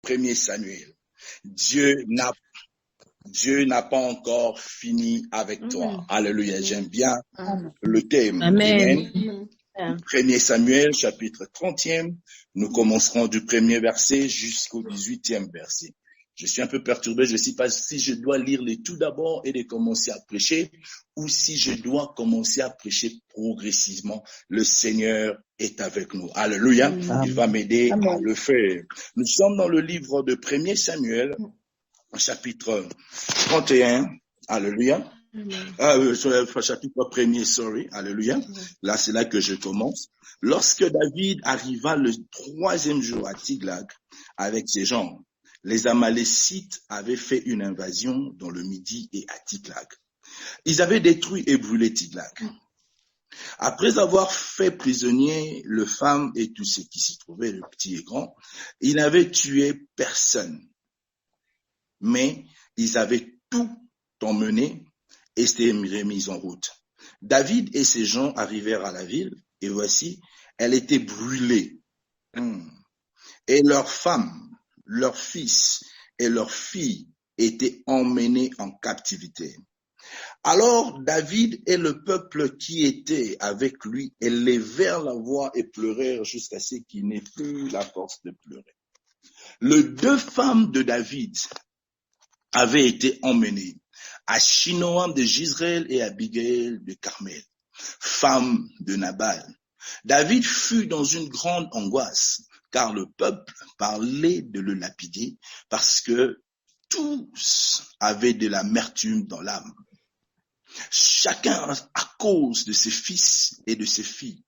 1er Samuel. Dieu n'a pas encore fini avec toi. Alléluia. J'aime bien le thème. Amen. Amen. 1er Samuel, chapitre 30e. Nous commencerons du 1er verset jusqu'au 18e verset. Je suis un peu perturbé. Je ne sais pas si je dois lire les tout d'abord et de commencer à prêcher ou si je dois commencer à prêcher progressivement. Le Seigneur est avec nous. Alléluia. Il va m'aider à le faire. Nous sommes dans le livre de 1er Samuel, chapitre 31. Alléluia. Chapitre 1er, alléluia. Là, c'est là que je commence. Lorsque David arriva le 3e jour à Tiglag avec ses gens, les Amalécites avaient fait une invasion dans le Midi et à Tiglag. Ils avaient détruit et brûlé Tiglag. Après avoir fait prisonnier les femmes et tous ceux qui s'y trouvaient, le petit et grand, ils n'avaient tué personne. Mais ils avaient tout emmené et s'étaient remis en route. David et ses gens arrivèrent à la ville et voici, elle était brûlée. Et leurs femmes, leurs fils et leurs filles étaient emmenés en captivité. Alors David et le peuple qui était avec lui élevèrent la voix et pleurèrent jusqu'à ce qu'ils n'aient plus la force de pleurer. Les 2 femmes de David avaient été emmenées, Achinoam de Jezreel et Abigail de Carmel, femme de Nabal. David fut dans une grande angoisse, car le peuple parlait de le lapider, parce que tous avaient de l'amertume dans l'âme. Chacun à cause de ses fils et de ses filles.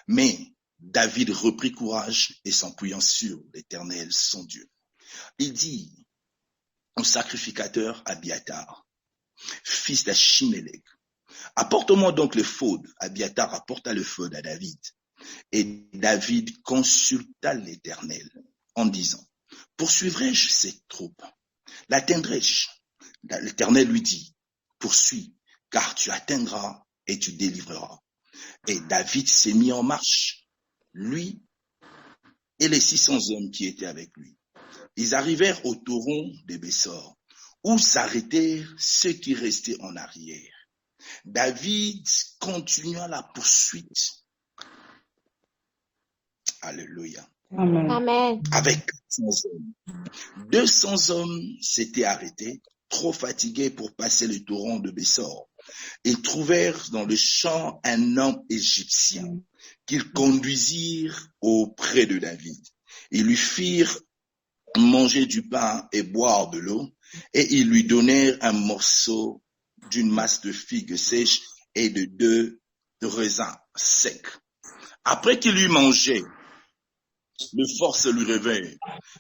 Mais David reprit courage et s'appuyant sur l'Éternel, son Dieu. Il dit au sacrificateur Abiatar, fils d'Achimélec, apporte-moi donc l'éphod. Abiatar apporta l'éphod à David. Et David consulta l'Éternel en disant, poursuivrai-je cette troupe? L'atteindrai-je? L'Éternel lui dit, poursuis, car tu atteindras et tu délivreras. Et David s'est mis en marche, lui et les 600 hommes qui étaient avec lui. Ils arrivèrent au torrent de Bessor, où s'arrêtèrent ceux qui restaient en arrière. David continua la poursuite. Alléluia. Amen. Avec 400 hommes. 200 hommes s'étaient arrêtés, trop fatigués pour passer le torrent de Bessor. Ils trouvèrent dans le champ un homme égyptien qu'ils conduisirent auprès de David. Ils lui firent manger du pain et boire de l'eau, et ils lui donnèrent un morceau d'une masse de figues sèches et de 2 raisins secs. Après qu'il eut mangé, le force lui réveille,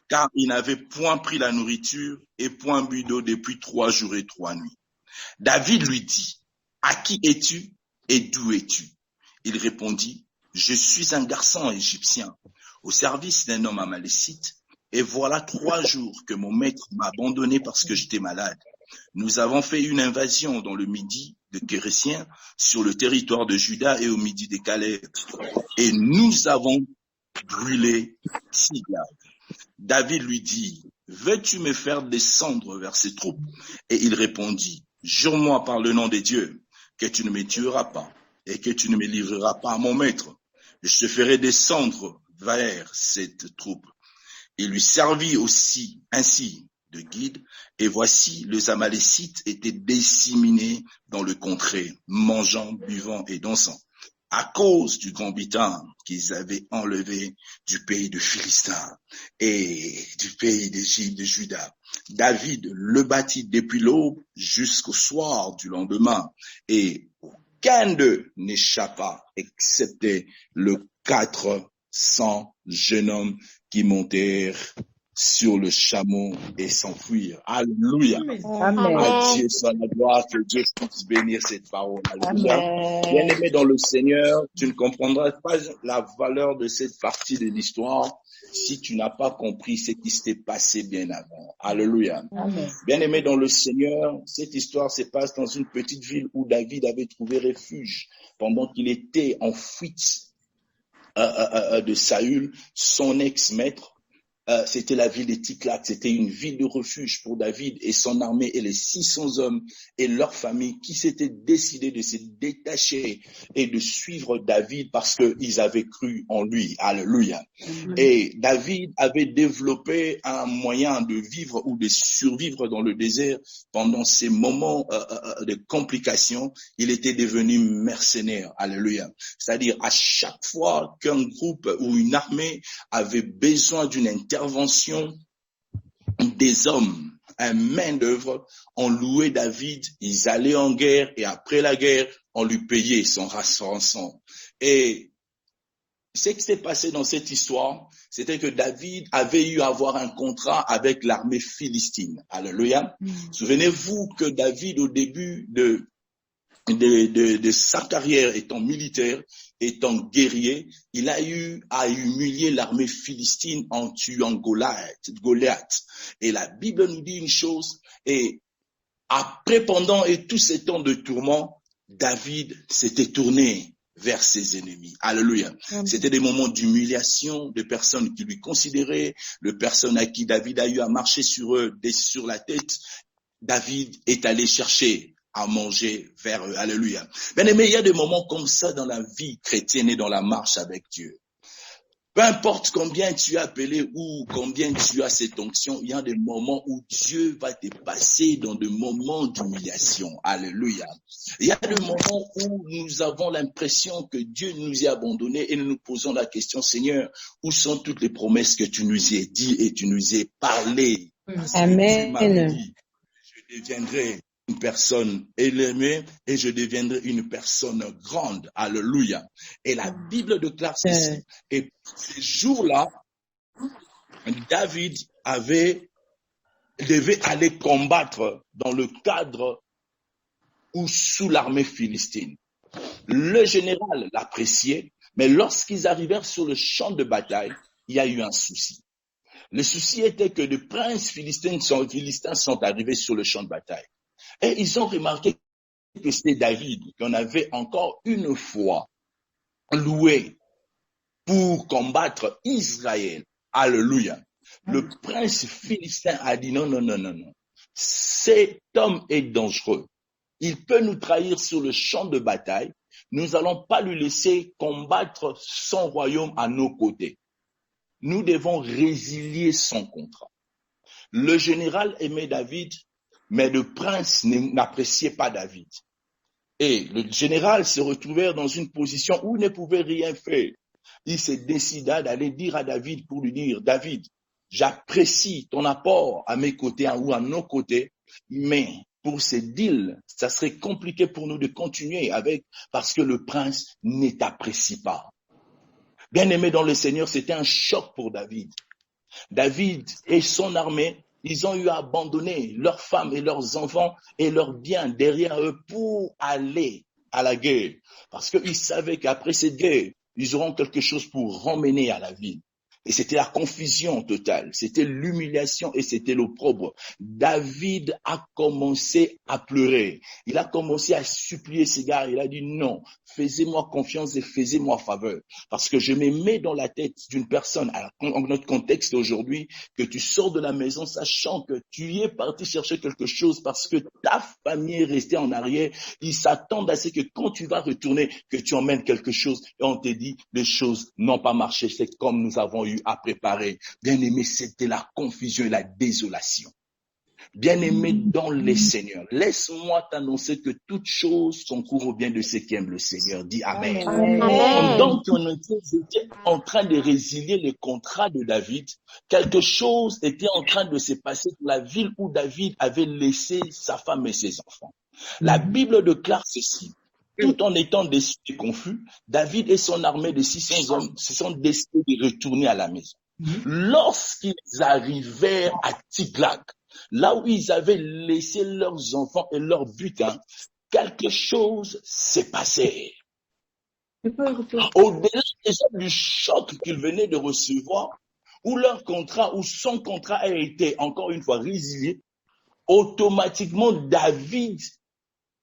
car il n'avait point pris la nourriture et point bu d'eau depuis 3 jours et 3 nuits. David lui dit, à qui es-tu et d'où es-tu? Il répondit, je suis un garçon égyptien au service d'un homme amalécite, et voilà 3 jours que mon maître m'a abandonné parce que j'étais malade. Nous avons fait une invasion dans le Midi de Kérésiens, sur le territoire de Juda et au Midi de Caleb, et nous avons brûlé Tiglag. David lui dit, veux-tu me faire descendre vers ces troupes? Et il répondit, jure-moi par le nom de Dieu que tu ne me tueras pas et que tu ne me livreras pas à mon maître. Je te ferai descendre vers cette troupe. Il lui servit aussi ainsi de guide, et voici les Amalécites étaient disséminés dans le contrée, mangeant, buvant et dansant, à cause du grand butin qu'ils avaient enlevé du pays de Philistin et du pays d'Égypte, de Juda. David le battit depuis l'aube jusqu'au soir du lendemain, et aucun d'eux n'échappa, excepté le 400 jeunes hommes qui montèrent sur le chameau et s'enfuirent. Alléluia. À Dieu soit la gloire, que Dieu puisse bénir cette parole. Alléluia. Bien-aimé dans le Seigneur, tu ne comprendras pas la valeur de cette partie de l'histoire si tu n'as pas compris ce qui s'était passé bien avant. Alléluia. Bien-aimé dans le Seigneur, cette histoire se passe dans une petite ville où David avait trouvé refuge pendant qu'il était en fuite de Saül, son ex-maître. c'était la ville de Ticlac, c'était une ville de refuge pour David et son armée et les 600 hommes et leurs familles qui s'étaient décidés de se détacher et de suivre David parce qu'ils avaient cru en lui. Alléluia. Et David avait développé un moyen de vivre ou de survivre dans le désert pendant ces moments de complications. Il était devenu mercenaire. Alléluia. C'est-à-dire à chaque fois qu'un groupe ou une armée avait besoin d'une intervention des hommes, un main-d'œuvre, on louait David, ils allaient en guerre et après la guerre, on lui payait son rançon. Et ce qui s'est passé dans cette histoire, c'était que David avait eu à avoir un contrat avec l'armée philistine. Alléluia. Souvenez-vous que David, au début de sa carrière étant militaire, étant guerrier, il a eu à humilier l'armée philistine en tuant Goliath. Et la Bible nous dit une chose, et après, pendant et tous ces temps de tourment, David s'était tourné vers ses ennemis. Alléluia. C'était des moments d'humiliation, de personnes qui lui considéraient, de personnes à qui David a eu à marcher sur eux, sur la tête. David est allé chercher à manger vers eux. Alléluia. Bien aimé, il y a des moments comme ça dans la vie chrétienne et dans la marche avec Dieu. Peu importe combien tu as appelé ou combien tu as cette onction, il y a des moments où Dieu va te passer dans des moments d'humiliation. Alléluia. Il y a des moments où nous avons l'impression que Dieu nous a abandonnés et nous nous posons la question, Seigneur, où sont toutes les promesses que tu nous as dit et tu nous as parlé? Amen. Tu m'avais dit, je deviendrai une personne élevée et je deviendrai une personne grande. Alléluia. Et la Bible déclare ceci. Et ces jours-là, David devait aller combattre dans le cadre ou sous l'armée philistine. Le général l'appréciait, mais lorsqu'ils arrivèrent sur le champ de bataille, il y a eu un souci. Le souci était que les princes philistins sont arrivés sur le champ de bataille. Et ils ont remarqué que c'était David qu'on avait encore une fois loué pour combattre Israël. Alléluia. Le prince philistin a dit non. Cet homme est dangereux. Il peut nous trahir sur le champ de bataille. Nous n'allons pas lui laisser combattre son royaume à nos côtés. Nous devons résilier son contrat. Le général aimait David, mais le prince n'appréciait pas David. Et le général se retrouvait dans une position où il ne pouvait rien faire. Il se décida d'aller dire à David pour lui dire, David, j'apprécie ton apport à mes côtés ou à nos côtés, mais pour ces deals, ça serait compliqué pour nous de continuer avec, parce que le prince ne t'apprécie pas. Bien aimé dans le Seigneur, c'était un choc pour David. David et son armée, ils ont eu à abandonner leurs femmes et leurs enfants et leurs biens derrière eux pour aller à la guerre. Parce qu'ils savaient qu'après cette guerre, ils auront quelque chose pour ramener à la ville. Et c'était la confusion totale, c'était l'humiliation et c'était l'opprobre. David a commencé à pleurer. Il a commencé à supplier ses gars. Il a dit non, faites-moi confiance et faites-moi faveur. Parce que je me mets dans la tête d'une personne, en notre contexte aujourd'hui, que tu sors de la maison sachant que tu y es parti chercher quelque chose parce que ta famille est restée en arrière. Ils s'attendent à ce que quand tu vas retourner, que tu emmènes quelque chose. Et on te dit, les choses n'ont pas marché. C'est comme nous avons eu à préparer. Bien-aimé, c'était la confusion et la désolation. Bien-aimé dans les Seigneurs, laisse-moi t'annoncer que toutes choses concourent au bien de ceux qui aiment le Seigneur. Dis Amen. Pendant qu'on était en train de résilier le contrat de David, quelque chose était en train de se passer dans la ville où David avait laissé sa femme et ses enfants. La Bible déclare ceci. Tout en étant déçu et confus, David et son armée de 600 hommes se sont décidés de retourner à la maison. Lorsqu'ils arrivèrent à Tiglac, là où ils avaient laissé leurs enfants et leurs butins, quelque chose s'est passé. Au-delà déjà du choc qu'ils venaient de recevoir, où leur contrat, où son contrat a été encore une fois résilié, automatiquement David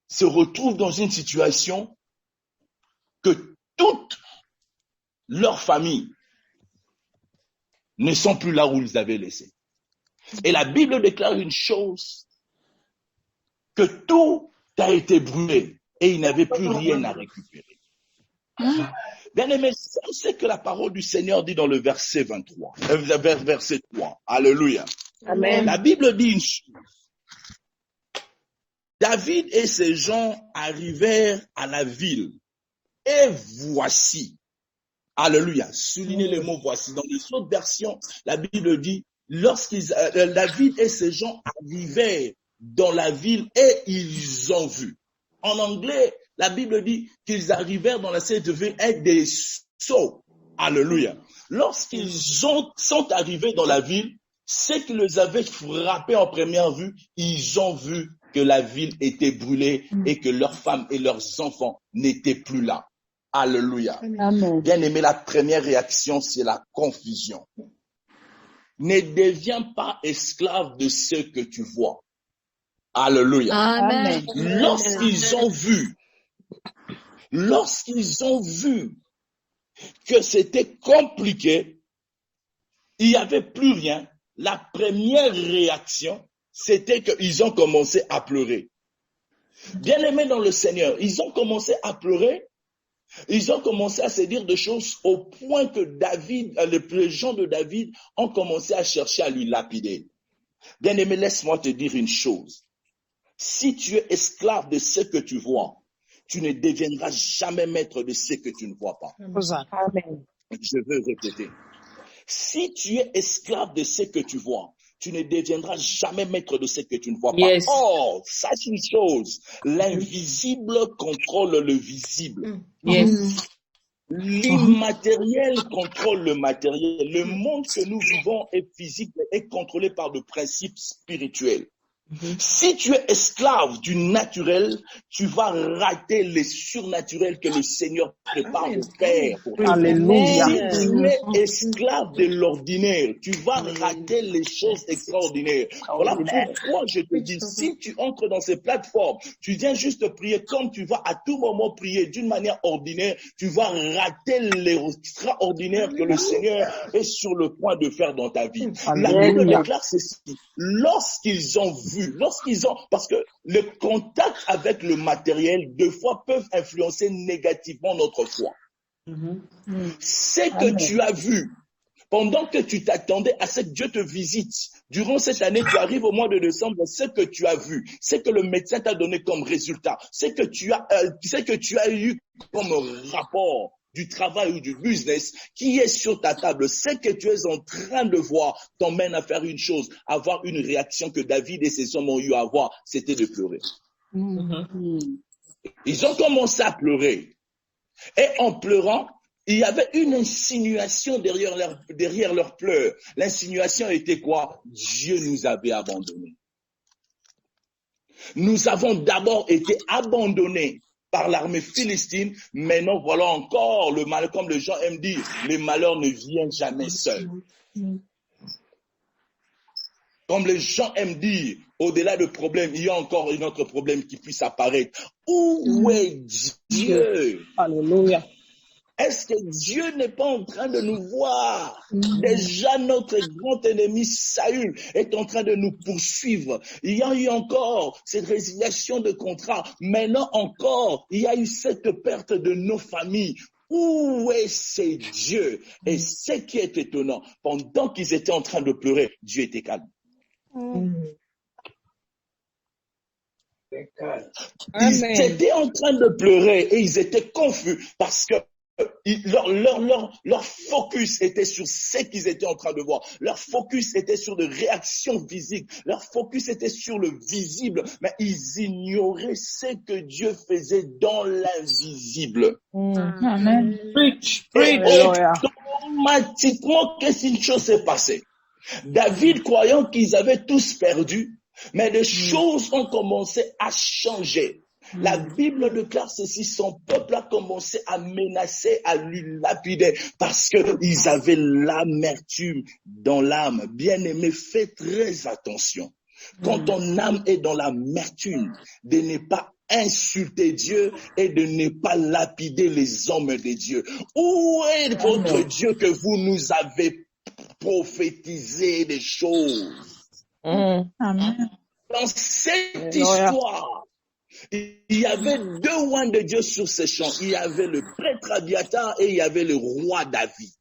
se retrouve dans une situation que toute leur famille ne sont plus là où ils avaient laissé. Et la Bible déclare une chose, que tout a été brûlé et il n'avait plus rien à récupérer. Bien aimé, c'est ce que la parole du Seigneur dit dans le verset 23, verset 3. Alléluia. Amen. La Bible dit une chose. David et ses gens arrivèrent à la ville. Et voici. Alléluia. Soulignez le mot voici. Dans les autres versions, la Bible dit, David et ses gens arrivèrent dans la ville et ils ont vu. En anglais, la Bible dit qu'ils arrivèrent dans la cette ville avec des sceaux. Alléluia. Lorsqu'ils sont arrivés dans la ville, ce qui les avait frappés en première vue, ils ont vu que la ville était brûlée et que leurs femmes et leurs enfants n'étaient plus là. Alléluia. Amen. Bien aimé, la première réaction, c'est la confusion. Ne deviens pas esclave de ce que tu vois. Alléluia. Amen. Lorsqu'ils ont vu que c'était compliqué, il n'y avait plus rien, la première réaction, c'était qu'ils ont commencé à pleurer. Bien aimé dans le Seigneur, ils ont commencé à pleurer. Ils ont commencé à se dire des choses au point que les gens de David ont commencé à chercher à lui lapider. Bien-aimé, laisse-moi te dire une chose. Si tu es esclave de ce que tu vois, tu ne deviendras jamais maître de ce que tu ne vois pas. Amen. Je veux répéter. Si tu es esclave de ce que tu vois, tu ne deviendras jamais maître de ce que tu ne vois pas. Yes. Or, sache une chose, l'invisible contrôle le visible. Yes. L'immatériel contrôle le matériel. Le monde que nous vivons est physique et est contrôlé par des principes spirituels. Si tu es esclave du naturel, tu vas rater les surnaturels que le Seigneur prépare de faire pour toi. Alléluia. Si tu es esclave de l'ordinaire, tu vas rater les choses extraordinaires. Voilà pourquoi je te dis, si tu entres dans ces plateformes, tu viens juste prier comme tu vas à tout moment prier d'une manière ordinaire, tu vas rater l'extraordinaire que le Seigneur est sur le point de faire dans ta vie. La Bible Alléluia. déclare ceci. Parce que le contact avec le matériel, deux fois, peuvent influencer négativement notre foi. C'est que tu as vu, pendant que tu t'attendais à ce que Dieu te visite, durant cette année, tu arrives au mois de décembre, ce que tu as vu, ce que le médecin t'a donné comme résultat, ce que tu as eu comme rapport du travail ou du business qui est sur ta table, ce que tu es en train de voir t'emmène à faire une chose, avoir une réaction que David et ses hommes ont eu à avoir, c'était de pleurer. Ils ont commencé à pleurer. Et en pleurant, il y avait une insinuation derrière leurs pleurs. L'insinuation était quoi? Dieu nous avait abandonnés. Nous avons d'abord été abandonnés par l'armée philistine. Maintenant, voilà encore le mal, comme les gens aiment dire, les malheurs ne viennent jamais seuls. Comme les gens aiment dire, au-delà de problèmes, il y a encore un autre problème qui puisse apparaître. Où est Dieu? Alléluia. Est-ce que Dieu n'est pas en train de nous voir? Déjà, notre grand ennemi, Saül, est en train de nous poursuivre. Il y a eu encore cette résiliation de contrat. Maintenant encore, il y a eu cette perte de nos familles. Où est ce Dieu? Et ce qui est étonnant, pendant qu'ils étaient en train de pleurer, Dieu était calme. Ils étaient en train de pleurer et ils étaient confus parce que leur focus était sur ce qu'ils étaient en train de voir. Leur focus était sur des réactions physiques. Leur focus était sur le visible. Mais ils ignoraient ce que Dieu faisait dans l'invisible. Amen. Et automatiquement, qu'est-ce qu'une chose s'est passée? David, croyant qu'ils avaient tous perdu, mais les choses ont commencé à changer. La Bible déclare ceci, son peuple a commencé à menacer, à lui lapider parce qu'ils avaient l'amertume dans l'âme. Bien-aimé, fais très attention. Quand ton âme est dans l'amertume, de ne pas insulter Dieu et de ne pas lapider les hommes de Dieu. Où est votre Dieu que vous nous avez prophétiser des choses. Amen. Dans cette Alléluia. histoire, il y avait deux rois de Dieu sur ces champs. Il y avait le prêtre Abiatar et il y avait le roi David.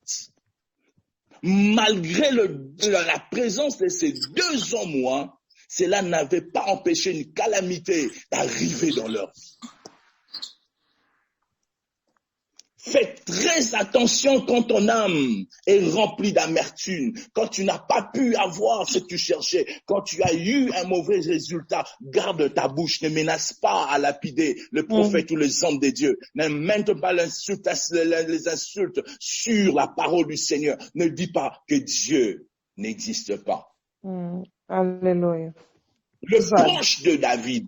Malgré la présence de ces deux hommes, cela n'avait pas empêché une calamité d'arriver dans leur vie. Faites très attention quand ton âme est remplie d'amertume, quand tu n'as pas pu avoir ce que tu cherchais, quand tu as eu un mauvais résultat, garde ta bouche, ne menace pas à lapider le prophète ou les hommes de Dieu, ne mène pas les insultes sur la parole du Seigneur, ne dis pas que Dieu n'existe pas. Alléluia. Le proche de David,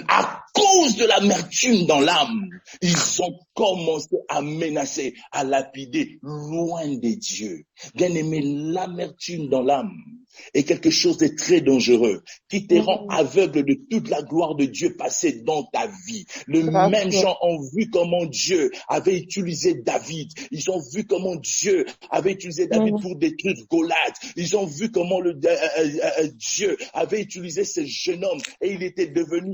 à cause de l'amertume dans l'âme, ils ont commencé à menacer, à lapider loin de Dieu. Bien aimé, l'amertume dans l'âme est quelque chose de très dangereux qui te rend aveugle de toute la gloire de Dieu passée dans ta vie. Les mêmes gens ont vu comment Dieu avait utilisé David. Ils ont vu comment Dieu avait utilisé David pour détruire Goliath. Ils ont vu comment Dieu avait utilisé ce jeune homme et il était devenu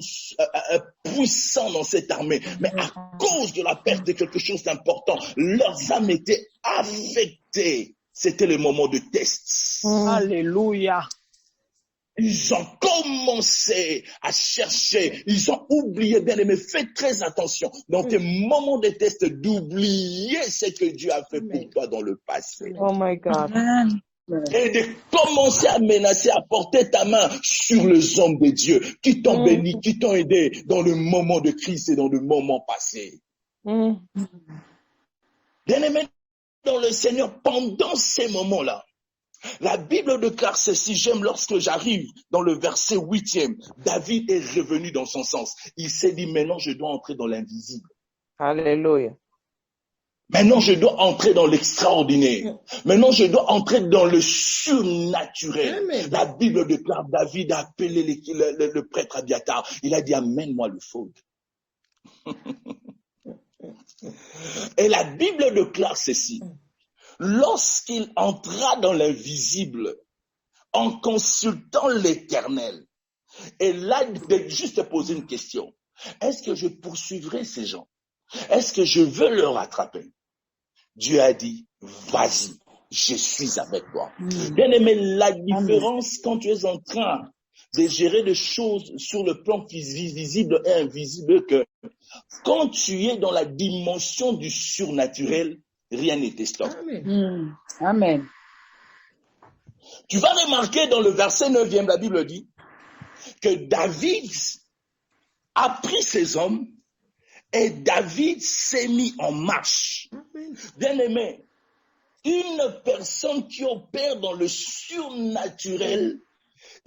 puissant dans cette armée. Mais à cause de la perte de quelque chose d'important, leurs âmes étaient affectées. C'était le moment de test. Alléluia. Ils ont commencé à chercher. Ils ont oublié, bien aimé. Faites très attention dans tes moments de test d'oublier ce que Dieu a fait pour toi dans le passé. Oh my God. Amen. Et de commencer à menacer, à porter ta main sur les hommes de Dieu qui t'ont béni, qui t'ont aidé dans le moment de crise et dans le moment passé. Bien aimé dans le Seigneur, pendant ces moments-là, la Bible déclare ceci, j'aime lorsque j'arrive dans le verset 8e, David est revenu dans son sens. Il s'est dit, maintenant je dois entrer dans l'invisible. Alléluia. Maintenant je dois entrer dans l'extraordinaire. Maintenant je dois entrer dans le surnaturel. Amen. La Bible déclare, David a appelé le prêtre Abiatar. Il a dit, amène-moi le fauve. Et la Bible déclare ceci. Lorsqu'il entra dans l'invisible, en consultant l'Éternel, et là, de juste poser une question. Est-ce que je poursuivrai ces gens? Est-ce que je veux leur attraper? Dieu a dit, vas-y, je suis avec toi. Bien aimé, la différence quand tu es en train de gérer des choses sur le plan visible et invisible, que quand tu es dans la dimension du surnaturel, rien ne te stoppe. Amen. Amen. Tu vas remarquer dans le verset 9e, la Bible dit que David a pris ses hommes et David s'est mis en marche. Amen. Bien aimé, une personne qui opère dans le surnaturel,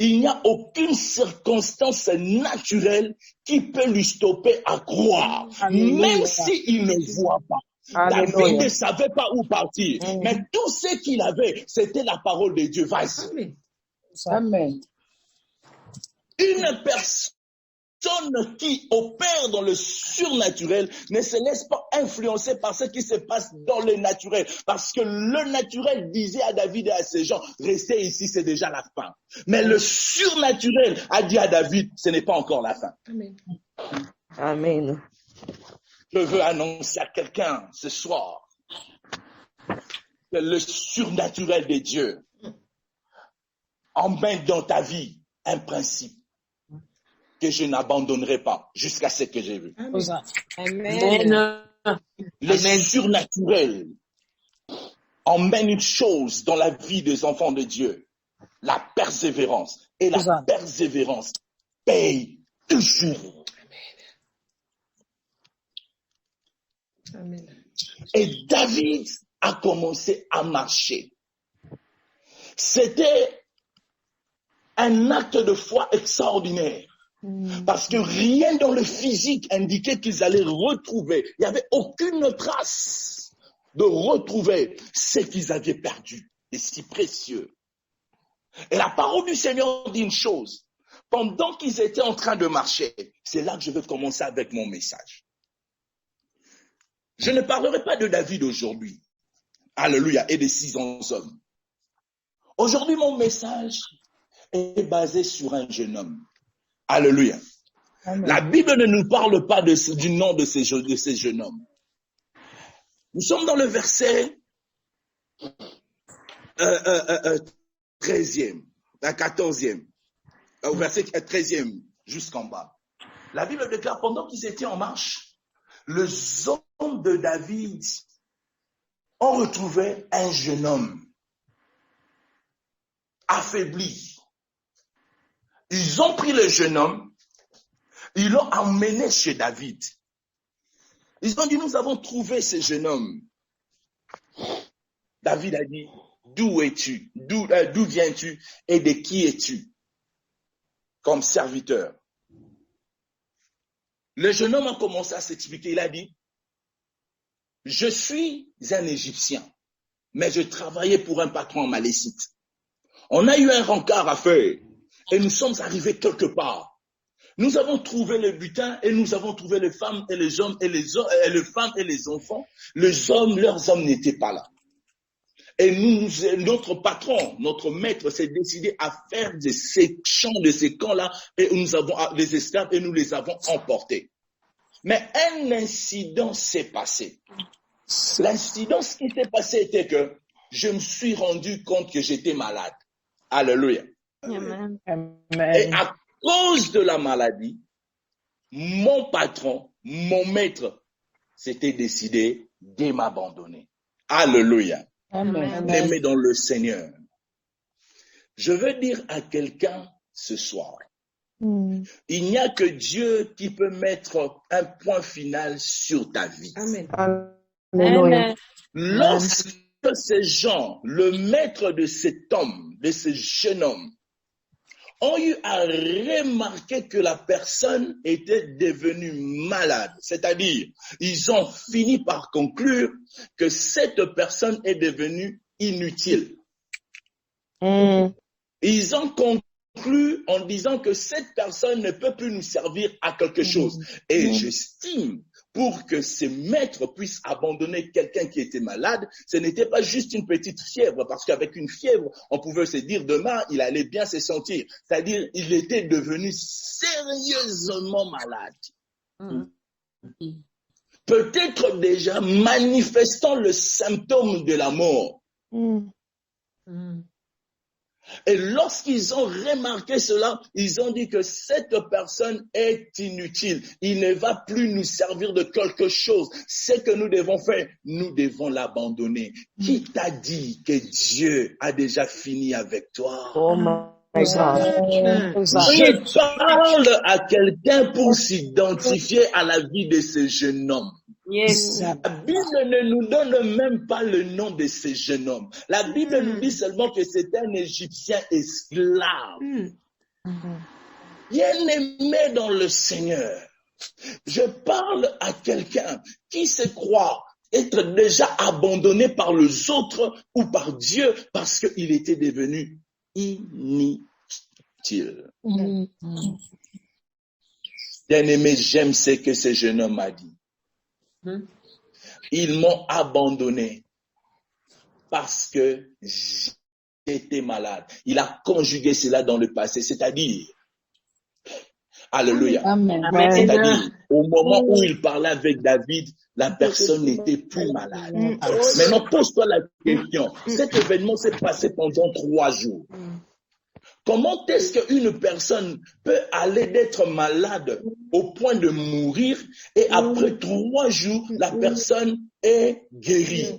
il n'y a aucune circonstance naturelle qui peut lui stopper à croire, Alléluia. même s'il ne voit pas. David Alléluia. ne savait pas où partir, mais tout ce qu'il avait, c'était la parole de Dieu. Vas-y. Amen. Amen. Une personne qui opère dans le surnaturel ne se laisse pas influencer par ce qui se passe dans le naturel. Parce que le naturel disait à David et à ses gens, restez ici, c'est déjà la fin. Mais le surnaturel a dit à David, ce n'est pas encore la fin. Amen. Amen. Je veux annoncer à quelqu'un ce soir que le surnaturel de Dieu emmène dans ta vie un principe que je n'abandonnerai pas jusqu'à ce que j'ai vu. Amen. Amen. Le surnaturel emmène une chose dans la vie des enfants de Dieu, la persévérance. Et la persévérance paye toujours. Amen. Et David a commencé à marcher. C'était un acte de foi extraordinaire. Parce que rien dans le physique indiquait qu'ils allaient retrouver. Il n'y avait aucune trace de retrouver ce qu'ils avaient perdu. Et si précieux. Et la parole du Seigneur dit une chose. Pendant qu'ils étaient en train de marcher, c'est là que je vais commencer avec mon message. Je ne parlerai pas de David aujourd'hui. Alléluia. Et des 600 hommes. Aujourd'hui, mon message est basé sur un jeune homme. Alléluia. Amen. La Bible ne nous parle pas du nom de ces jeunes hommes. Nous sommes dans le verset 13e, 14e, au verset 13e jusqu'en bas. La Bible déclare, pendant qu'ils étaient en marche, les hommes de David ont retrouvé un jeune homme affaibli. Ils ont pris le jeune homme, ils l'ont emmené chez David. Ils ont dit, nous avons trouvé ce jeune homme. David a dit, d'où es-tu? D'où viens-tu? Et de qui es-tu? Comme serviteur. Le jeune homme a commencé à s'expliquer. Il a dit, je suis un Égyptien, mais je travaillais pour un patron malécite. On a eu un rencard à faire et nous sommes arrivés quelque part. Nous avons trouvé le butin et nous avons trouvé les femmes et les hommes et les femmes et les enfants. Leurs hommes n'étaient pas là. Et notre patron, notre maître s'est décidé à faire de ces champs, de ces camps-là, et nous avons les esclaves et nous les avons emportés. Mais un incident s'est passé. L'incident, ce qui s'est passé était que je me suis rendu compte que j'étais malade. Alléluia. Amen. Et à cause de la maladie, mon patron, mon maître, s'était décidé de m'abandonner. Alléluia. Amen. Aimé dans le Seigneur. Je veux dire à quelqu'un ce soir, il n'y a que Dieu qui peut mettre un point final sur ta vie. Amen. Alléluia. Lorsque ces gens, le maître de cet homme, de ce jeune homme, ont eu à remarquer que la personne était devenue malade. C'est-à-dire, ils ont fini par conclure que cette personne est devenue inutile. Ils ont conclu en disant que cette personne ne peut plus nous servir à quelque chose. Et j'estime, pour que ces maîtres puissent abandonner quelqu'un qui était malade, ce n'était pas juste une petite fièvre, parce qu'avec une fièvre, on pouvait se dire demain, il allait bien se sentir. C'est-à-dire, il était devenu sérieusement malade. Peut-être déjà manifestant le symptôme de la mort. Et lorsqu'ils ont remarqué cela, ils ont dit que cette personne est inutile. Il ne va plus nous servir de quelque chose. Ce que nous devons faire, nous devons l'abandonner. Qui t'a dit que Dieu a déjà fini avec toi? Oh my God. Je parle à quelqu'un pour s'identifier à la vie de ce jeune homme. Yes. La Bible ne nous donne même pas le nom de ce jeune homme. La Bible nous dit seulement que c'est un Égyptien esclave. Bien-aimé dans le Seigneur, je parle à quelqu'un qui se croit être déjà abandonné par les autres ou par Dieu parce qu'il était devenu inutile. Bien-aimé, j'aime ce que ce jeune homme a dit. Ils m'ont abandonné parce que j'étais malade. Il a conjugué cela dans le passé, c'est-à-dire, alléluia, c'est-à-dire, au moment où il parlait avec David, la personne n'était plus malade. Maintenant, pose-toi la question, cet événement s'est passé pendant 3 jours. Comment est-ce qu'une personne peut aller d'être malade au point de mourir et après 3 jours, la personne est guérie?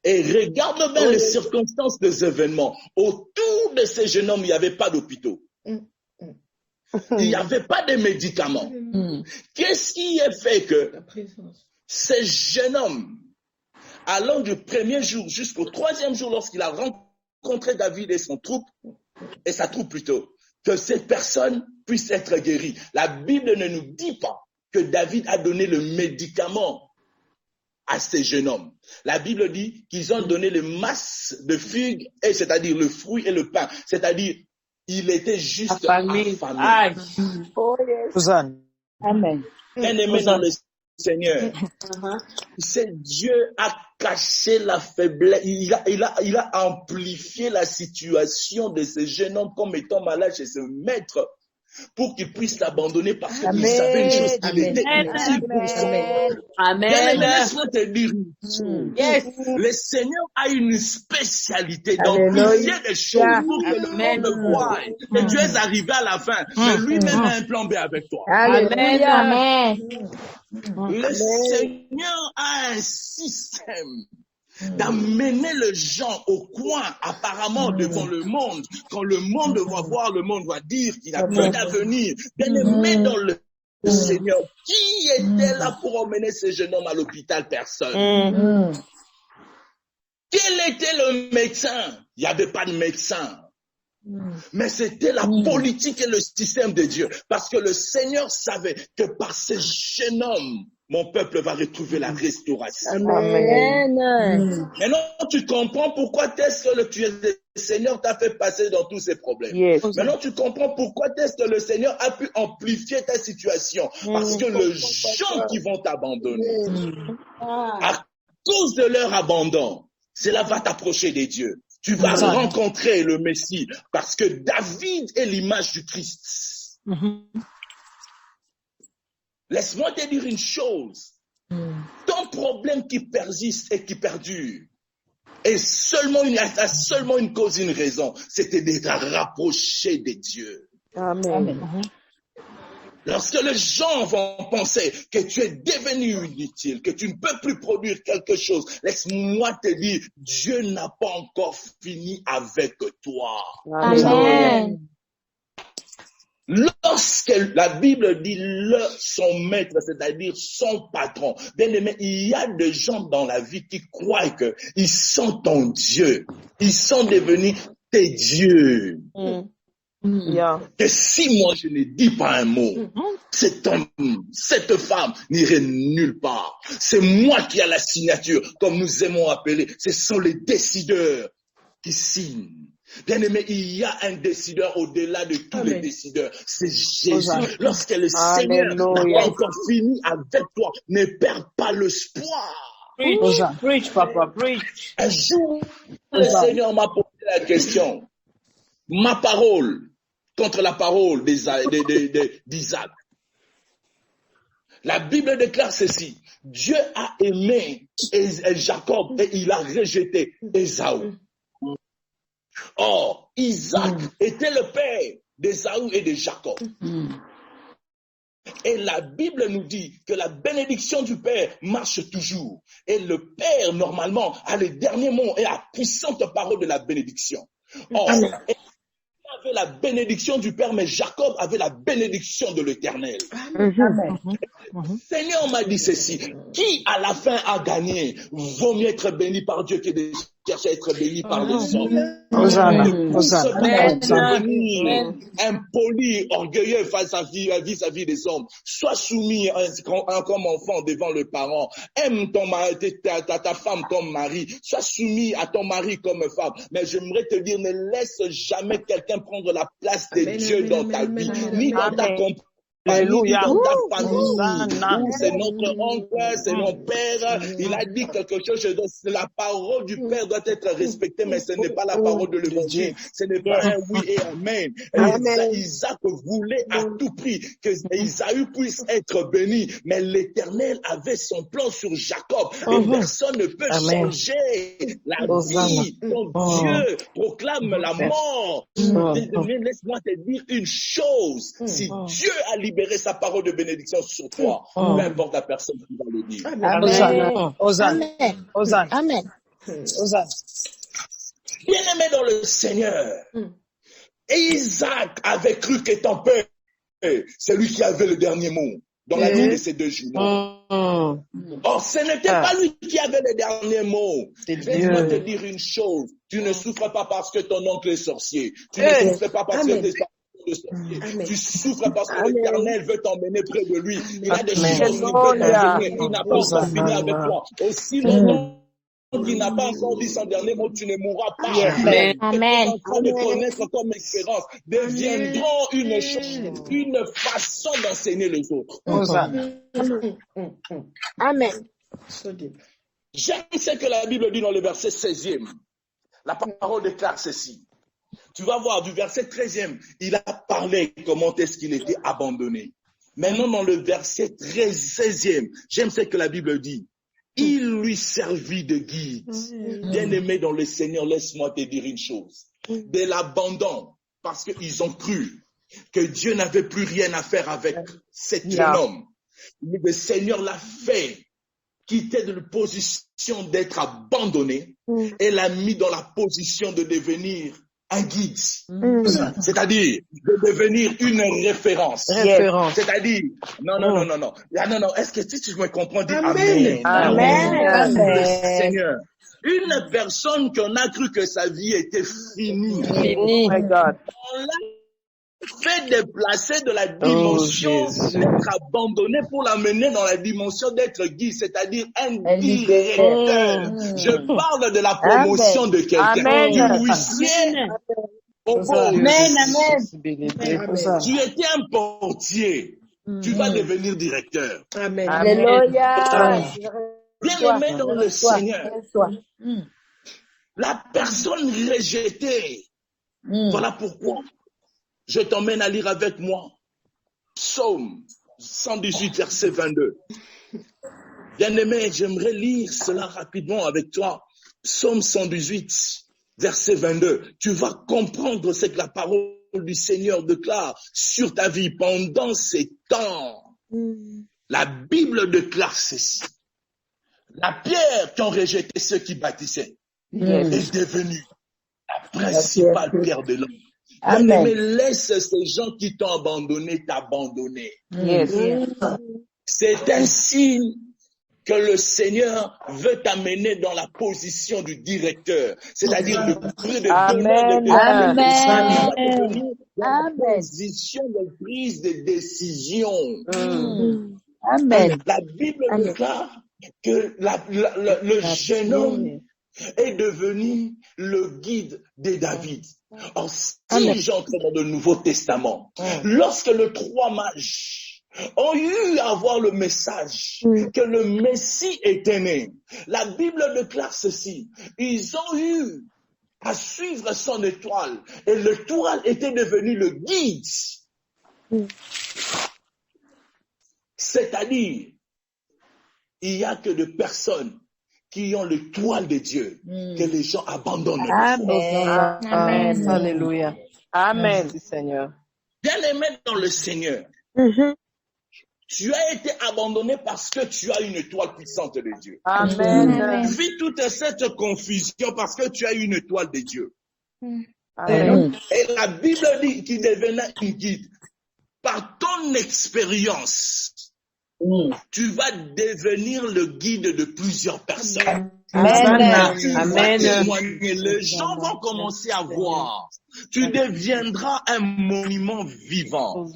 Et regarde bien les circonstances des événements. Autour de ces jeunes hommes, il n'y avait pas d'hôpitaux. Il n'y avait pas de médicaments. Qu'est-ce qui a fait que ces jeunes hommes, allant du 1er jour jusqu'au 3e jour, lorsqu'il a rencontré David et sa troupe plutôt, que cette personne puisse être guérie? La Bible ne nous dit pas que David a donné le médicament à ces jeunes hommes. La Bible dit qu'ils ont donné le masse de figues, et c'est-à-dire le fruit et le pain. C'est-à-dire, il était juste affamé. Oh, yes. Amen. Bien-aimé dans le Seigneur. C'est Dieu a caché la faiblesse, il a amplifié la situation de ce jeune homme comme étant malade chez ce maître pour qu'il puisse l'abandonner parce qu'il savait une chose, qu'il était utile pour son peuple. Bien-aimé, laisse-moi te dire une chose. Le Seigneur a une spécialité d'amplifier les choses pour que le monde voie que tu es arrivé à la fin, mais lui-même a un plan B avec toi. Alléluia. Le Seigneur a un système d'amener les gens au coin, apparemment devant le monde. Quand le monde va voir, le monde va dire qu'il a peu d'avenir. Bien-aimé dans le Seigneur, qui était là pour emmener ce jeune homme à l'hôpital? Personne. Quel était le médecin? Il n'y avait pas de médecin. Mais c'était la politique et le système de Dieu. Parce que le Seigneur savait que par ce jeune homme, mon peuple va retrouver la restauration. Amen. Maintenant, tu comprends pourquoi est-ce que le Seigneur t'a fait passer dans tous ces problèmes. Yes. Maintenant, tu comprends pourquoi est-ce que le Seigneur a pu amplifier ta situation. Parce que les gens qui vont t'abandonner, à cause de leur abandon, cela va t'approcher des dieux. Tu vas rencontrer le Messie parce que David est l'image du Christ. Laisse-moi te dire une chose. Ton problème qui persiste et qui perdure a seulement une cause, une raison. C'était de te rapprocher des dieux. Amen. Lorsque les gens vont penser que tu es devenu inutile, que tu ne peux plus produire quelque chose, laisse-moi te dire, Dieu n'a pas encore fini avec toi. Amen. Lorsque la Bible dit son maître, c'est-à-dire son patron, bien aimé, il y a des gens dans la vie qui croient qu'ils sont ton Dieu. Ils sont devenus tes dieux. Que si moi je ne dis pas un mot, cet homme, cette femme n'irait nulle part. C'est moi qui ai la signature, comme nous aimons appeler. Ce sont les décideurs qui signent. Bien aimé, il y a un décideur au-delà de tous les décideurs. C'est Jésus. Lorsque le Seigneur n'a pas encore fini avec toi, ne perds pas l'espoir. Preach, Papa, preach. Un jour, le Seigneur m'a posé la question. Ma parole contre la parole d'Isaac. La Bible déclare ceci. Dieu a aimé Jacob et il a rejeté Ésaü. Or, Isaac était le père d'Ésaü et de Jacob. Et la Bible nous dit que la bénédiction du Père marche toujours. Et le Père, normalement, a le dernier mot et la puissante parole de la bénédiction. Or, avait la bénédiction du Père, mais Jacob avait la bénédiction de l'Éternel. Le Seigneur m'a dit ceci, qui à la fin a gagné? Vaut mieux être béni par Dieu que de chercher à être béni par les hommes. Impoli, orgueilleux vis-à-vis des hommes. Sois soumis comme enfant devant le parent. Aime ta femme comme mari. Sois soumis à ton mari comme femme. Mais j'aimerais te dire, ne laisse jamais quelqu'un prendre la place de Dieu dans ta vie, ni dans ta compagnie. Alléluia. Dans ta famille, c'est notre oncle, c'est notre père. Il a dit quelque chose. La parole du père doit être respectée, mais ce n'est pas la parole de l'évangile. Ce n'est pas un oui et amen. Isaac voulait à tout prix que Isaïe puisse être béni, mais l'Éternel avait son plan sur Jacob. Et personne ne peut changer la vie. Ton Dieu proclame la mort. Laisse-moi te dire une chose. Si Dieu a libéré sa parole de bénédiction sur toi, peu importe la personne qui va le dire. Amen. Bien-aimé dans le Seigneur, Isaac avait cru qu'étant père, c'est lui qui avait le dernier mot dans la vie de ses deux jumeaux. Or, ce n'était pas lui qui avait le dernier mot. Laisse-moi te dire une chose. Tu ne souffres pas parce que ton oncle est sorcier. Tu ne souffres pas parce que tes tu souffres parce que l'Éternel veut t'emmener près de lui. Il a des choses qu'il veut t'enseigner. Il n'a pas encore fini avec toi. Aussi longtemps qui n'a pas encore dit son dernier mot, tu ne mourras pas. Amen. Amen. En train de connaître comme expérience deviendront une chose, une façon d'enseigner les autres. Amen. So deep. J'aime ce que la Bible dit dans le verset 16e. La parole déclare ceci. Tu vas voir, du verset 13e, il a parlé comment est-ce qu'il était abandonné. Maintenant, dans le verset 16e, j'aime ce que la Bible dit. Il lui servit de guide. Bien-aimé dans le Seigneur, laisse-moi te dire une chose. De l'abandon, parce qu'ils ont cru que Dieu n'avait plus rien à faire avec cet jeune homme. Le Seigneur l'a fait quitter de la position d'être abandonné et l'a mis dans la position de devenir un guide. C'est-à-dire de devenir une référence. C'est-à-dire, non. Est-ce que si tu me comprends, dis Amen. Amen. Le Seigneur. Une personne qu'on a cru que sa vie était finie. Oh my God. On l'a fait déplacer de la dimension d'être abandonné pour l'amener dans la dimension d'être guide, c'est-à-dire un directeur. Je parle de la promotion de quelqu'un. Du huissier au beau. Tu étais un portier. Tu vas devenir directeur. Amen. Alléluia. Bien aimé dans le Seigneur. La personne rejetée. Voilà pourquoi je t'emmène à lire avec moi Psaume 118, verset 22. Bien-aimé, j'aimerais lire cela rapidement avec toi. Psaume 118, verset 22. Tu vas comprendre ce que la parole du Seigneur déclare sur ta vie pendant ces temps. La Bible déclare ceci. La pierre qu'ont rejeté ceux qui bâtissaient est devenue la principale pierre de l'homme. Bien-aimé, laisse ces gens qui t'ont abandonné t'abandonner. C'est un signe que le Seigneur veut t'amener dans la position du directeur, c'est-à-dire de prise de la position de prise de décision. La Bible déclare que le jeune homme est devenu le guide de David. Or, si j'entre dans le Nouveau Testament, lorsque les trois mages ont eu à avoir le message que le Messie était né, la Bible déclare ceci. Ils ont eu à suivre son étoile et l'étoile était devenue le guide. C'est-à-dire, il n'y a que des personnes qui ont l'étoile de Dieu que les gens abandonnent. Amen. Alléluia. Amen, merci Seigneur. Bien-aimé dans le Seigneur, tu as été abandonné parce que tu as une étoile puissante de Dieu. Amen. Vis toute cette confusion parce que tu as une étoile de Dieu. Amen. Et la Bible dit qu'il devenait un guide. Par ton expérience, tu vas devenir le guide de plusieurs personnes. Amen. Les gens vont commencer à voir. Tu deviendras un monument vivant.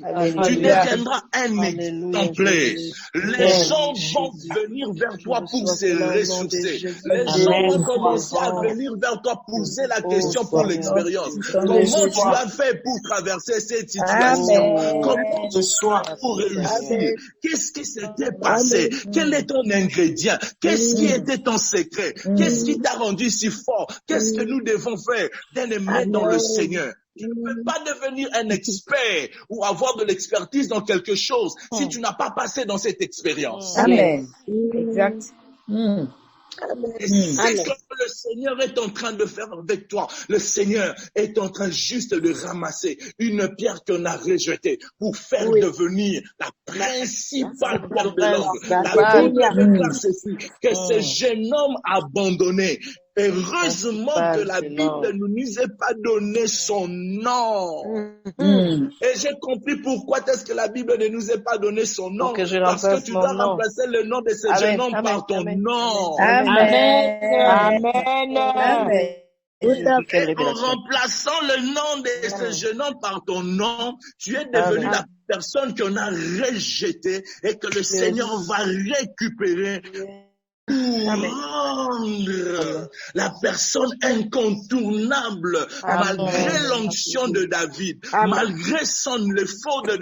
Tu deviendras un exemplaire. Les gens vont venir vers toi pour se ressourcer. Les gens vont commencer à venir vers toi poser la question pour l'expérience. Comment tu as fait pour traverser cette situation? Comment tu as pour réussir? Qu'est-ce qui s'était passé? Quel est ton ingrédient? Qu'est-ce qui était ton secret? Qu'est-ce qui t'a rendu si fort? Qu'est-ce que nous devons faire? Bien-aimé dans le Seigneur. Tu ne peux pas devenir un expert ou avoir de l'expertise dans quelque chose si tu n'as pas passé dans cette expérience. Amen. Exact. Et c'est ce que le Seigneur est en train de faire avec toi. Le Seigneur est en train juste de ramasser une pierre qu'on a rejetée pour faire devenir la principale pierre de l'homme. La Bible déclare ceci, que ce jeune homme abandonné, heureusement que la Bible ne nous a pas donné son nom. Et j'ai compris pourquoi est-ce que la Bible ne nous a pas donné son nom. Parce que tu dois remplacer le nom de ce jeune homme par ton nom. Amen. Et en remplaçant le nom de ce jeune homme par ton nom, tu es devenu la personne qu'on a rejetée et que le Seigneur va récupérer rendre la personne incontournable malgré l'onction de David, malgré l'effort de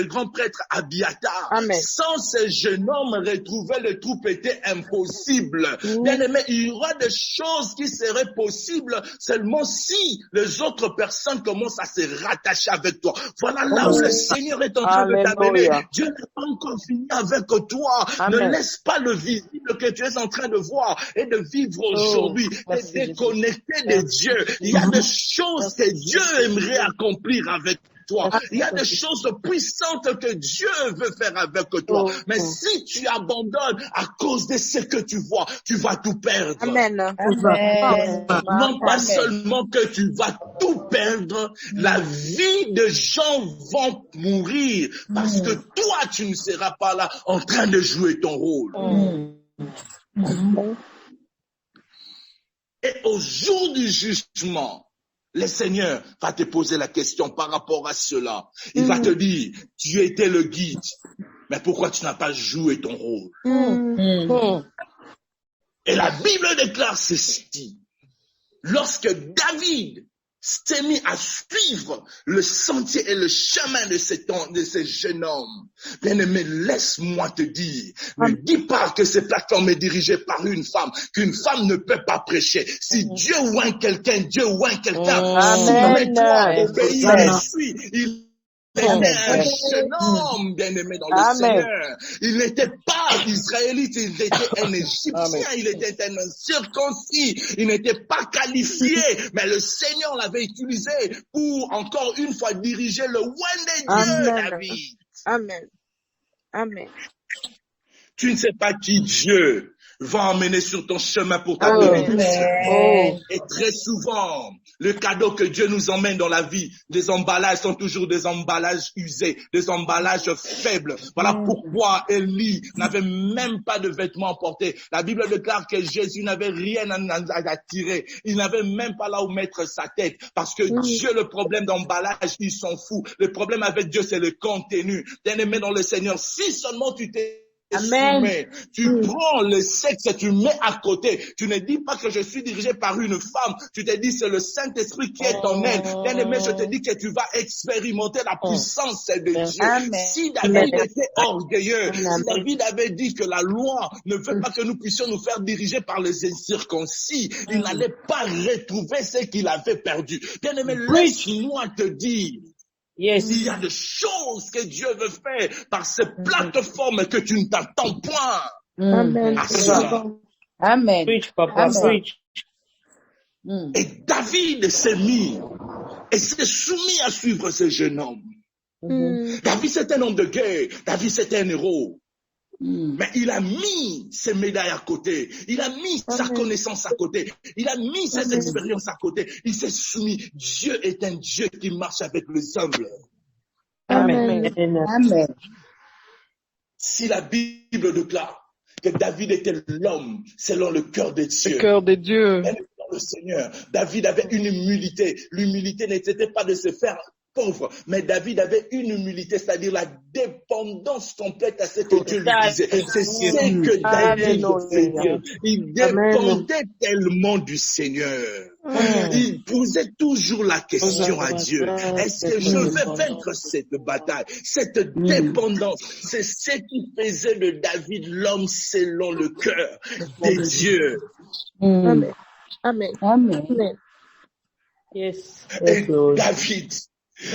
grand prêtre Abiathar. Sans ce jeune homme, retrouver le troupe était impossible. Bien aimé, il y aura des choses qui seraient possibles seulement si les autres personnes commencent à se rattacher avec toi. Voilà là où le Seigneur est en train de t'amener. Dieu n'a pas encore fini avec toi. Ne laisse pas le visible que tu es en train de voir et de vivre aujourd'hui et déconnecter de Dieu. Il y a des choses que Dieu aimerait accomplir avec toi. Il y a des choses puissantes que Dieu veut faire avec toi. Mais si tu abandonnes à cause de ce que tu vois, tu vas tout perdre. Non pas seulement que tu vas tout perdre, la vie de gens vont mourir parce que toi, tu ne seras pas là en train de jouer ton rôle. Et au jour du jugement, le Seigneur va te poser la question par rapport à cela. Il va te dire, tu étais le guide, mais pourquoi tu n'as pas joué ton rôle? Et la Bible déclare ceci. Lorsque David s'est mis à suivre le sentier et le chemin de ce jeune homme, bien-aimé, laisse-moi te dire, ne dis pas que cette plateforme est dirigée par une femme, qu'une femme ne peut pas prêcher. Si Dieu oint quelqu'un, Dieu oint quelqu'un. Soumets-toi, obéis et suis. Il était un jeune homme bien-aimé dans le Seigneur. Il n'était pas israélite, il était un Égyptien, il était un circoncis, il n'était pas qualifié, mais le Seigneur l'avait utilisé pour encore une fois diriger le oint de Dieu, David. Amen. Tu ne sais pas qui Dieu va emmener sur ton chemin pour ta bénédiction. Et très souvent, le cadeau que Dieu nous emmène dans la vie, des emballages sont toujours des emballages usés, des emballages faibles. Voilà pourquoi Élie n'avait même pas de vêtements à porter. La Bible déclare que Jésus n'avait rien à tirer. Il n'avait même pas là où mettre sa tête. Parce que Dieu, le problème d'emballage, il s'en fout. Le problème avec Dieu, c'est le contenu. Bien-aimé dans le Seigneur, si seulement tu t'es soumet, tu prends le sexe et tu mets à côté. Tu ne dis pas que je suis dirigé par une femme. Tu te dis c'est le Saint-Esprit qui est en elle. Bien-aimé, je te dis que tu vas expérimenter la puissance de Dieu. Si David était orgueilleux, si David avait dit que la loi ne veut pas que nous puissions nous faire diriger par les incirconcis, il n'allait pas retrouver ce qu'il avait perdu. Bien-aimé, laisse-moi te dire, il y a des choses que Dieu veut faire par ces plateformes que tu ne t'attends point à cela. Preach, Papa, preach. Et David s'est mis et s'est soumis à suivre ce jeune homme. David, c'est un homme de guerre. David, c'est un héros. Mais il a mis ses médailles à côté. Il a mis sa connaissance à côté. Il a mis ses expériences à côté. Il s'est soumis. Dieu est un Dieu qui marche avec les humbles. Amen. Si la Bible déclare que David était l'homme selon le cœur de Dieu. Le cœur de Dieu. Le Seigneur. David avait une humilité. L'humilité n'était pas de se faire pauvre, mais David avait une humilité, c'est-à-dire la dépendance complète à ce que Dieu lui disait. C'est ce que David faisait. Il dépendait tellement du Seigneur. Il posait toujours la question à Dieu. Est-ce que je vais vaincre cette bataille? Cette dépendance, c'est ce qui faisait de David l'homme selon le cœur de Dieu. Amen. Yes. Et David,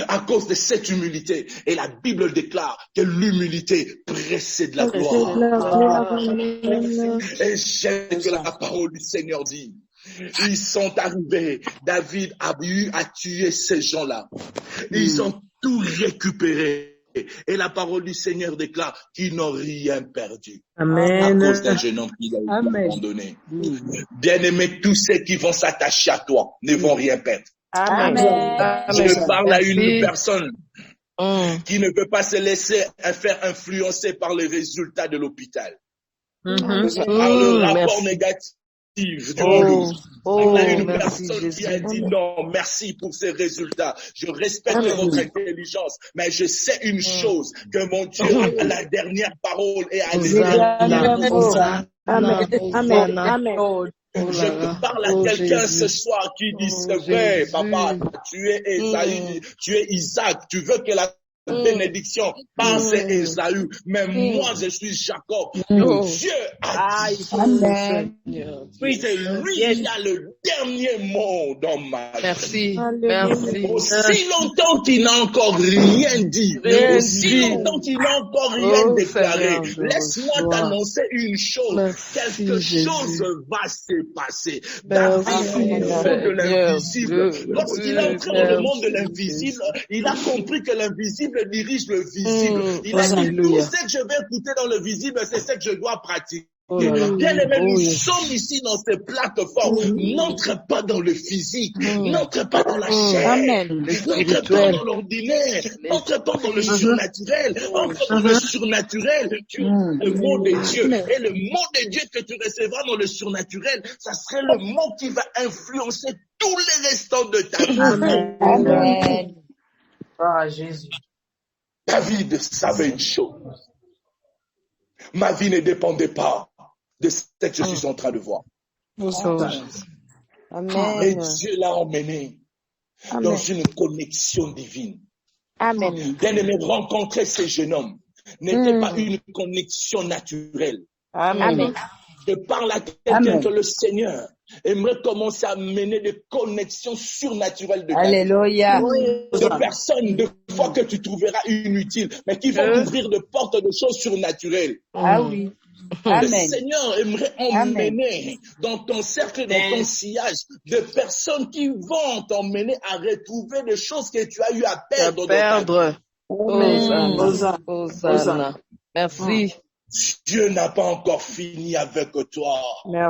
à cause de cette humilité, et la Bible déclare que l'humilité précède la gloire. Et j'aime que la parole du Seigneur dit, ils sont arrivés, David a eu à tuer ces gens-là. Ils ont tout récupéré. Et la parole du Seigneur déclare qu'ils n'ont rien perdu. À cause d'un jeune homme qui l'a abandonné. Bien-aimés, tous ceux qui vont s'attacher à toi ne vont rien perdre. Je parle à une personne qui ne peut pas se laisser faire influencer par les résultats de l'hôpital. Par le rapport négatif devant nous. Il y a une merci, personne qui a Jésus. dit non, merci pour ces résultats. Je respecte votre intelligence, mais je sais une chose, que mon Dieu a la dernière parole et a les derniers mots. Hosanna, Amen. Amen. Hosanna. Amen. Oh Je là là, parle à oh quelqu'un ce Jésus, soir qui dit, oh c'est vrai, Jésus. papa, tu es Esaïe, tu es Isaac, tu veux que la bénédiction passe à Esaü, mais moi je suis Jacob. Oh, Dieu a dit, Amen. Seigneur, c'est lui qui a le dernier mot dans ma vie. merci, Alléluia. merci. Aussi longtemps qu'il n'a encore rien dit, Rien aussi dit. longtemps qu'il n'a encore rien Oh, déclaré, Seigneur, je laisse-moi reçois. t'annoncer une chose, Merci, quelque Jésus. chose va se passer. Merci, David, au monde de Seigneur l'invisible, Dieu. lorsqu'il est entré dans le monde de Merci, l'invisible, Jésus. il a compris que l'invisible dirige le visible. Il a dit, tout Alléluia. ce que je vais écouter dans le visible, c'est ce que je dois pratiquer. Oh là là. Bien aimé, Oh nous yes. sommes ici dans ces plateformes. N'entre pas dans le physique, n'entre pas dans la chair, Amen. Le n'entre pas spirituel. dans l'ordinaire, n'entre pas dans le surnaturel, entre dans le surnaturel. Tu as le mot de Dieu. Et le mot de Dieu que tu recevras dans le surnaturel, ça serait le mot qui va influencer tous les restants de ta vie. Amen. Ah, Jésus. David savait une chose. Ma vie ne dépendait pas de ce que je suis en train de voir. Oh, Amen. Et Dieu l'a emmené dans Amen. une connexion divine. Amen. Bien-aimé, rencontrer ce jeune homme n'était pas une connexion naturelle. Amen. Je parle à quelqu'un que le Seigneur aimerait commencer à mener des connexions surnaturelles de ta vie. Alléluia. De personnes, de fois que tu trouveras inutiles, mais qui vont t'ouvrir de portes de choses surnaturelles. Ah oui. Le Amen. Seigneur aimerait emmener dans ton cercle, dans ton sillage, de personnes qui vont t'emmener à retrouver des choses que tu as eu à perdre. Hosanna. Merci. Dieu n'a pas encore fini avec toi.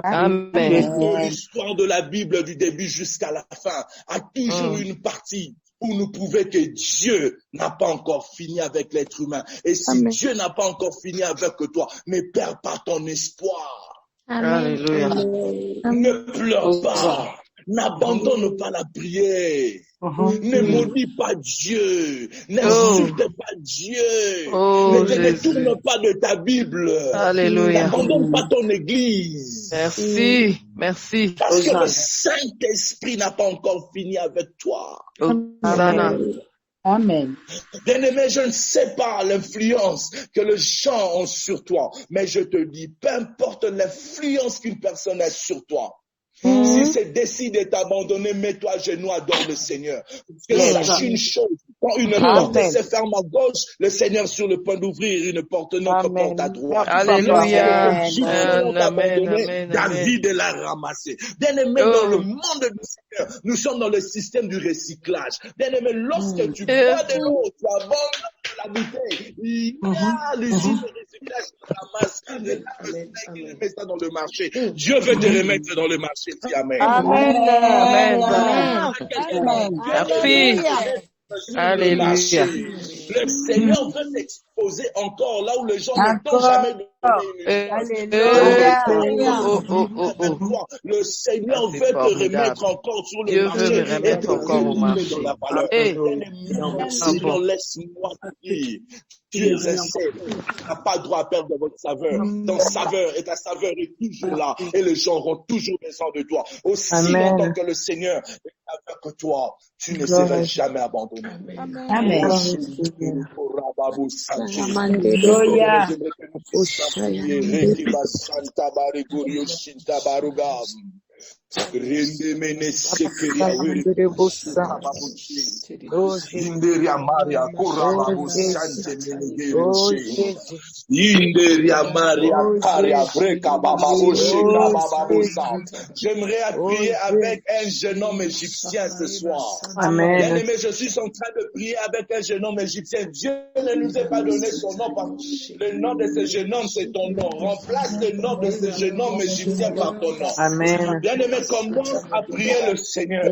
Amen. L'histoire de la Bible du début jusqu'à la fin a toujours une partie où nous prouvons que Dieu n'a pas encore fini avec l'être humain. Et si Dieu n'a pas encore fini avec toi, ne perds pas ton espoir. Alléluia. Ne pleure pas. N'abandonne pas la prière. Ne maudis pas Dieu. N'insulte pas Dieu. Ne te détourne pas de ta Bible. Alléluia. N'abandonne pas ton église. Merci. Merci. Parce que le Saint-Esprit n'a pas encore fini avec toi. Hosanna. Amen. Bien-aimé, je ne sais pas l'influence que les gens ont sur toi, mais je te dis, peu importe l'influence qu'une personne a sur toi, si c'est décide de t'abandonner, mets-toi à genoux, adore le Seigneur. Parce que sache une chose, quand une porte se ferme à gauche, le Seigneur est sur le point d'ouvrir une autre porte à droite. Alléluia. David l'a ramassé. Bien-aimé, dans le monde du Seigneur, nous sommes dans le système du recyclage. Bien-aimé, lorsque tu bois de l'eau, tu abandonnes la bouteille, il y a l'usine de recyclage qui ramasse, il met ça dans le marché. Dieu veut te remettre dans le marché. Amen. Amen. Merci. Alléluia. Le Seigneur veut t'exposer encore là où les gens ne t'ont jamais donné. Le Seigneur veut te remettre encore sur le marché et te remettre dans la valeur. Seigneur, laisse-moi dire. Tu es un seul. Tu n'as pas le droit à perdre votre saveur. Ton saveur et ta saveur est toujours là. Et les gens auront toujours besoin de toi. Aussi longtemps que le Seigneur est avec toi, tu ne seras jamais abandonné. Amen. J'aimerais prier avec un jeune homme égyptien ce soir. Bien aimé, je suis en train de prier avec un jeune homme égyptien. Dieu ne nous a pas donné son nom parce que le nom de ce jeune homme, c'est ton nom. Remplace le nom de ce jeune homme égyptien par ton nom. Bien aimé, commence à prier le Seigneur.